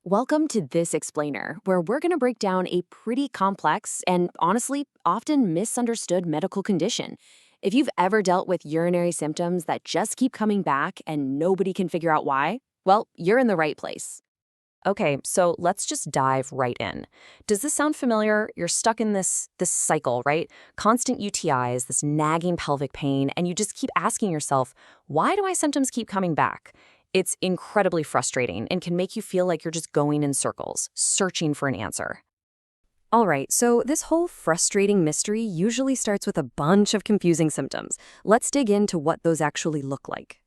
Welcome to This Explainer, where we're going to break down a pretty complex and honestly often misunderstood medical condition. If you've ever dealt with urinary symptoms that just keep coming back and nobody can figure out why, well, you're in the right place. Okay, so let's just dive right in. Does this sound familiar? You're stuck in this cycle, right? Constant UTIs, this nagging pelvic pain, and you just keep asking yourself, why do my symptoms keep coming back? It's incredibly frustrating and can make you feel like you're just going in circles, searching for an answer. All right, so this whole frustrating mystery usually starts with a bunch of confusing symptoms. Let's dig into what those actually look like.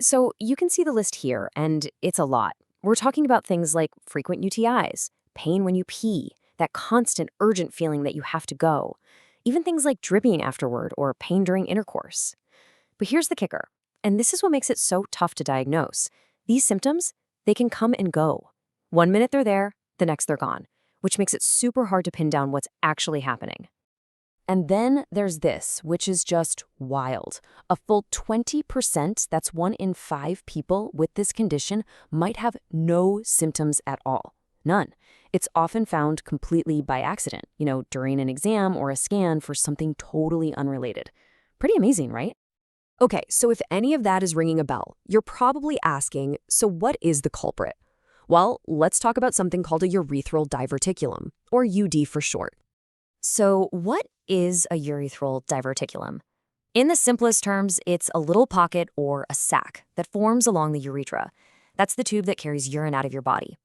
So you can see the list here, and it's a lot. We're talking about things like frequent UTIs, pain when you pee, that constant urgent feeling that you have to go, even things like dripping afterward or pain during intercourse. But here's the kicker, and this is what makes it so tough to diagnose. These symptoms, they can come and go. One minute they're there, the next they're gone, which makes it super hard to pin down what's actually happening. And then there's this, which is just wild. A full 20%, that's 1 in 5 people with this condition, might have no symptoms at all. None. It's often found completely by accident, during an exam or a scan for something totally unrelated. Pretty amazing, right? Okay, so if any of that is ringing a bell, you're probably asking, so what is the culprit? Well, let's talk about something called a urethral diverticulum, or UD for short. So, what is a urethral diverticulum? In the simplest terms, it's a little pocket or a sac that forms along the urethra. That's the tube that carries urine out of your body.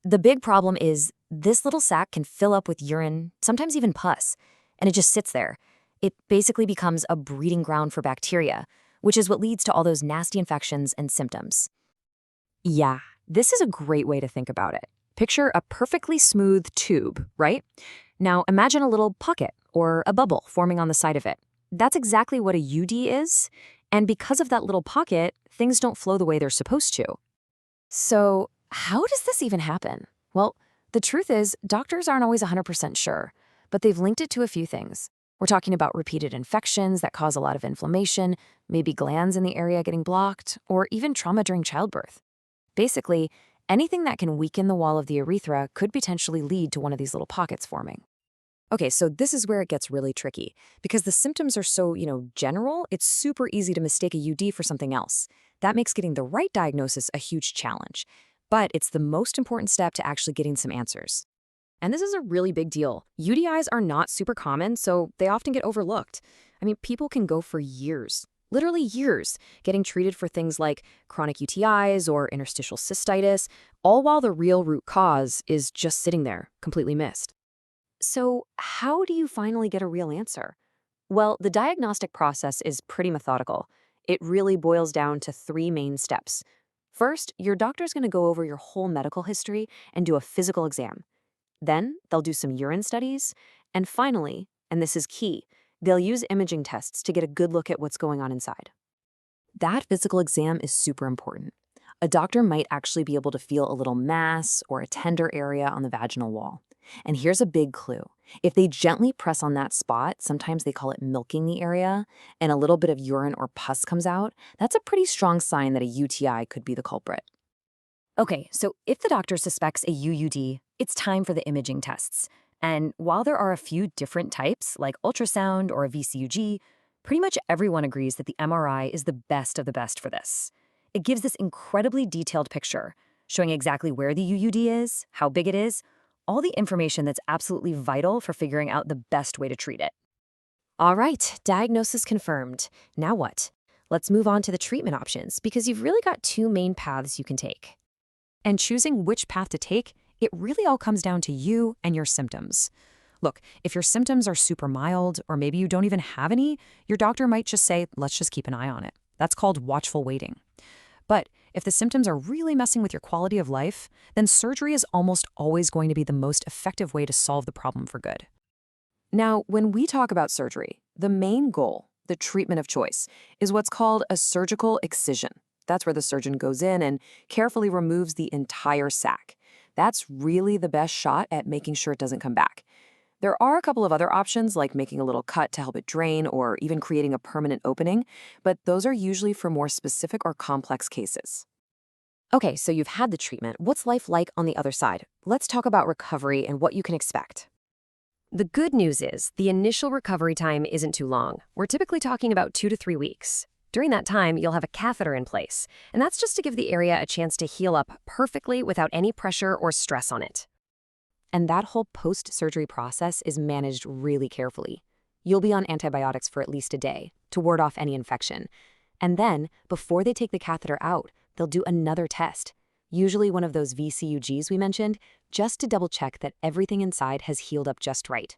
The big problem is this little sac can fill up with urine, sometimes even pus, and it just sits there. It basically becomes a breeding ground for bacteria, which is what leads to all those nasty infections and symptoms. Yeah, this is a great way to think about it. Picture a perfectly smooth tube, right? Now imagine a little pocket or a bubble forming on the side of it. That's exactly what a UD is, and because of that little pocket, things don't flow the way they're supposed to. So, how does this even happen? Well, the truth is, doctors aren't always 100% sure, but they've linked it to a few things. We're talking about repeated infections that cause a lot of inflammation, maybe glands in the area getting blocked, or even trauma during childbirth. Basically, anything that can weaken the wall of the urethra could potentially lead to one of these little pockets forming. Okay, so this is where it gets really tricky. Because the symptoms are so, general, it's super easy to mistake a UD for something else. That makes getting the right diagnosis a huge challenge. But it's the most important step to actually getting some answers. And this is a really big deal. UDIs are not super common, so they often get overlooked. I mean, people can go for years, literally years, getting treated for things like chronic UTIs or interstitial cystitis, all while the real root cause is just sitting there, completely missed. So, how do you finally get a real answer? Well, the diagnostic process is pretty methodical. It really boils down to 3 main steps. First, your doctor's going to go over your whole medical history and do a physical exam. Then, they'll do some urine studies. And finally, and this is key, they'll use imaging tests to get a good look at what's going on inside. That physical exam is super important. A doctor might actually be able to feel a little mass or a tender area on the vaginal wall. And here's a big clue. If they gently press on that spot, sometimes they call it milking the area, and a little bit of urine or pus comes out, that's a pretty strong sign that a UTI could be the culprit. Okay, so if the doctor suspects a UUD, it's time for the imaging tests. And while there are a few different types, like ultrasound or a VCUG, pretty much everyone agrees that the MRI is the best of the best for this. It gives this incredibly detailed picture, showing exactly where the UUD is, how big it is, all the information that's absolutely vital for figuring out the best way to treat it. All right, diagnosis confirmed. Now what? Let's move on to the treatment options because you've really got 2 main paths you can take. And choosing which path to take, it really all comes down to you and your symptoms. Look, if your symptoms are super mild, or maybe you don't even have any, your doctor might just say, let's just keep an eye on it. That's called watchful waiting. But if the symptoms are really messing with your quality of life, then surgery is almost always going to be the most effective way to solve the problem for good. Now, when we talk about surgery, the main goal, the treatment of choice, is what's called a surgical excision. That's where the surgeon goes in and carefully removes the entire sac. That's really the best shot at making sure it doesn't come back. There are a couple of other options, like making a little cut to help it drain or even creating a permanent opening, but those are usually for more specific or complex cases. Okay, so you've had the treatment. What's life like on the other side? Let's talk about recovery and what you can expect. The good news is the initial recovery time isn't too long. We're typically talking about 2 to 3 weeks. During that time, you'll have a catheter in place, and that's just to give the area a chance to heal up perfectly without any pressure or stress on it. And that whole post-surgery process is managed really carefully. You'll be on antibiotics for at least a day to ward off any infection. And then, before they take the catheter out, they'll do another test, usually one of those VCUGs we mentioned, just to double-check that everything inside has healed up just right.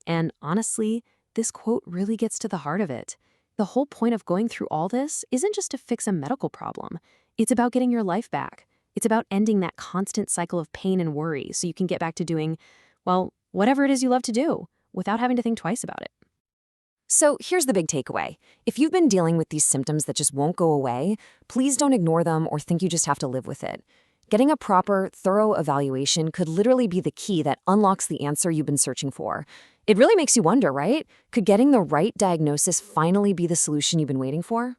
And honestly, this quote really gets to the heart of it. The whole point of going through all this isn't just to fix a medical problem. It's about getting your life back. It's about ending that constant cycle of pain and worry so you can get back to doing, well, whatever it is you love to do, without having to think twice about it. So here's the big takeaway. If you've been dealing with these symptoms that just won't go away, please don't ignore them or think you just have to live with it. Getting a proper, thorough evaluation could literally be the key that unlocks the answer you've been searching for. It really makes you wonder, right? Could getting the right diagnosis finally be the solution you've been waiting for?